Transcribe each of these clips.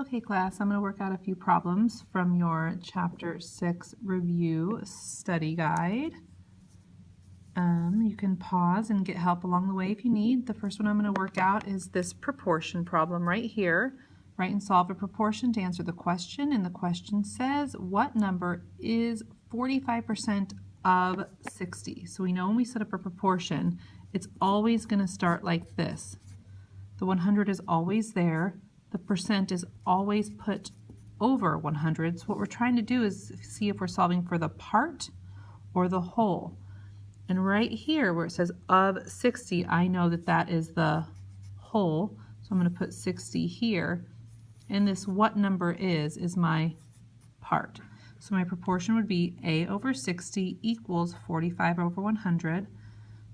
Okay, class, I'm going to work out a few problems from your Chapter 6 review study guide. You can pause and get help along the way if you need. The first one I'm going to work out is this proportion problem right here. Write and solve a proportion to answer the question, and the question says, what number is 45% of 60? So we know when we set up a proportion, it's always going to start like this. The 100 is always there. The percent is always put over 100. So what we're trying to do is see if we're solving for the part or the whole. And right here where it says of 60, I know that that is the whole. So I'm going to put 60 here. And this what number is my part. So my proportion would be A over 60 equals 45 over 100.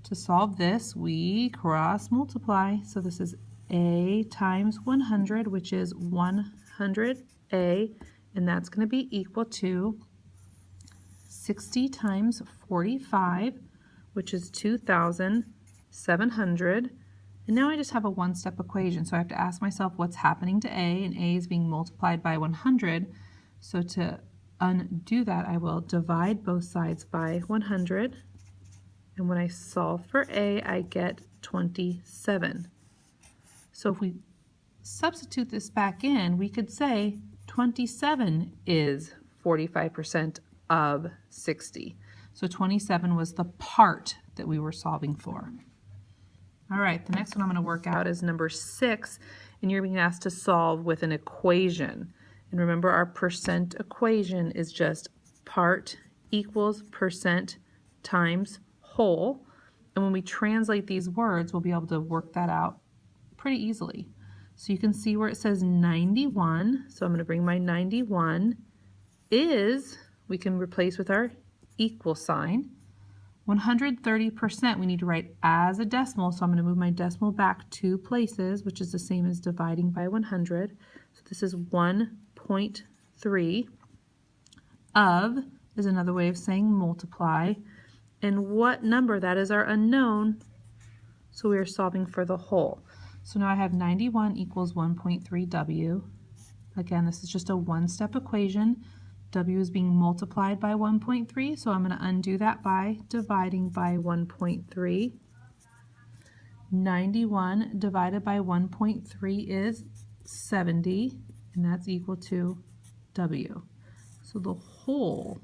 To solve this, we cross multiply. So this is A times 100, which is 100A, and that's going to be equal to 60 times 45, which is 2,700. And now I just have a one-step equation, so I have to ask myself what's happening to A, and A is being multiplied by 100. So to undo that, I will divide both sides by 100. And when I solve for A, I get 27. So if we substitute this back in, we could say 27 is 45% of 60. So 27 was the part that we were solving for. All right, the next one I'm going to work out is number 6, and you're being asked to solve with an equation. And remember, our percent equation is just part equals percent times whole. And when we translate these words, we'll be able to work that out pretty easily. So you can see where it says 91. So I'm going to bring my 91 is, we can replace with our equal sign. 130% we need to write as a decimal. So I'm going to move my decimal back 2 places, which is the same as dividing by 100. So this is 1.3. Of is another way of saying multiply. And what number? That is our unknown. So we are solving for the whole. So now I have 91 equals 1.3W. Again, this is just a one-step equation. W is being multiplied by 1.3, so I'm going to undo that by dividing by 1.3. 91 divided by 1.3 is 70, and that's equal to W. So the whole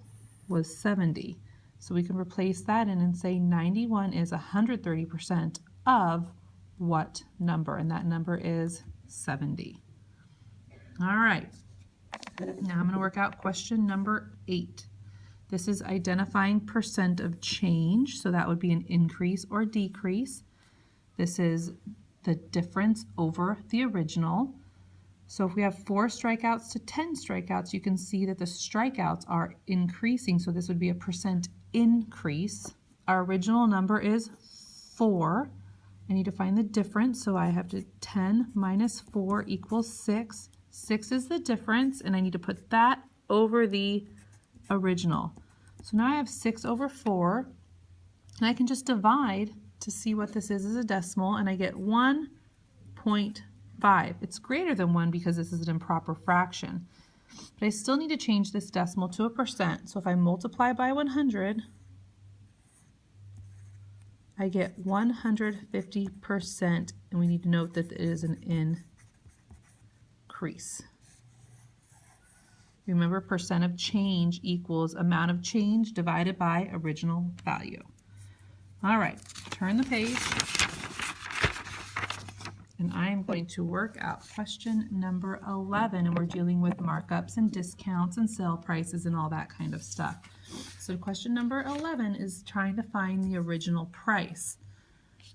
was 70. So we can replace that in and say 91 is 130% of what number? And that number is 70. All right. Now I'm going to work out question number 8. This is identifying percent of change. So that would be an increase or decrease. This is the difference over the original. So if we have 4 strikeouts to 10 strikeouts, you can see that the strikeouts are increasing. So this would be a percent increase. Our original number is 4. I need to find the difference. So I have to 10 minus 4 equals 6. 6 is the difference, and I need to put that over the original. So now I have 6 over 4, and I can just divide to see what this is as a decimal, and I get 1.5. It's greater than 1 because this is an improper fraction. But I still need to change this decimal to a percent. So if I multiply by 100, I get 150%, and we need to note that it is an increase. Remember, percent of change equals amount of change divided by original value. All right, turn the page, and I am going to work out question number 11, and we're dealing with markups and discounts and sale prices and all that kind of stuff. So question number 11 is trying to find the original price.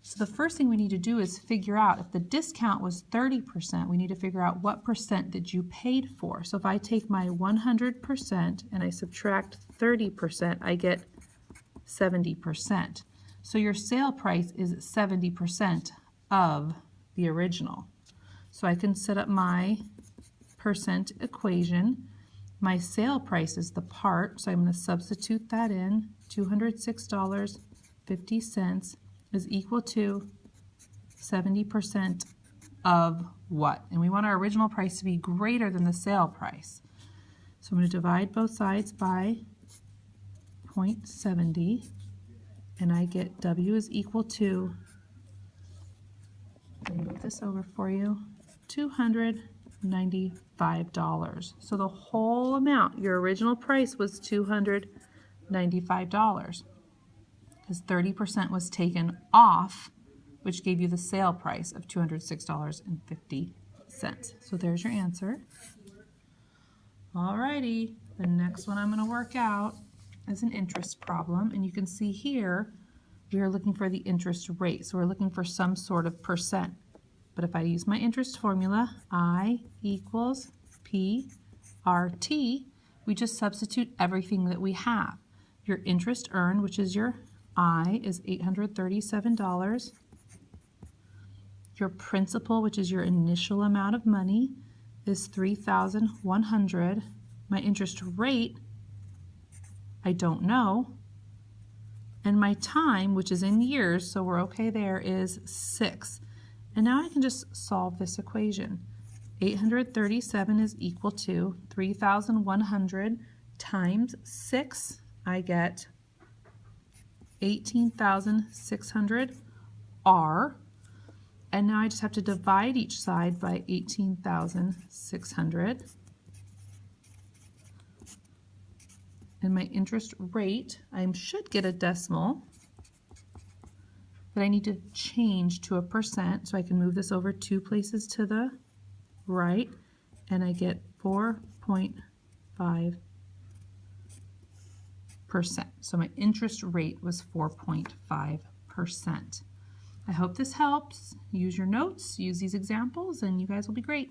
So the first thing we need to do is figure out if the discount was 30%, we need to figure out what percent that you paid for. So if I take my 100% and I subtract 30%, I get 70%. So your sale price is 70% of the original. So I can set up my percent equation. My sale price is the part, so I'm going to substitute that in. $206.50 is equal to 70% of what? And we want our original price to be greater than the sale price. So I'm going to divide both sides by 0.70, and I get W is equal to, let me move this over for you, $295. So the whole amount, your original price was $295, because 30% was taken off, which gave you the sale price of $206.50. So there's your answer. Alrighty, the next one I'm going to work out is an interest problem, and you can see here we are looking for the interest rate, so we're looking for some sort of percent. But if I use my interest formula, I equals PRT, we just substitute everything that we have. Your interest earned, which is your I, is $837. Your principal, which is your initial amount of money, is $3,100. My interest rate, I don't know. And my time, which is in years, so we're okay there, is 6. And now I can just solve this equation. 837 is equal to 3,100 times 6. I get 18,600 R. And now I just have to divide each side by 18,600. And my interest rate, I should get a decimal, but I need to change to a percent, so I can move this over 2 places to the right, and I get 4.5%. So my interest rate was 4.5%. I hope this helps. Use your notes, use these examples, and you guys will be great.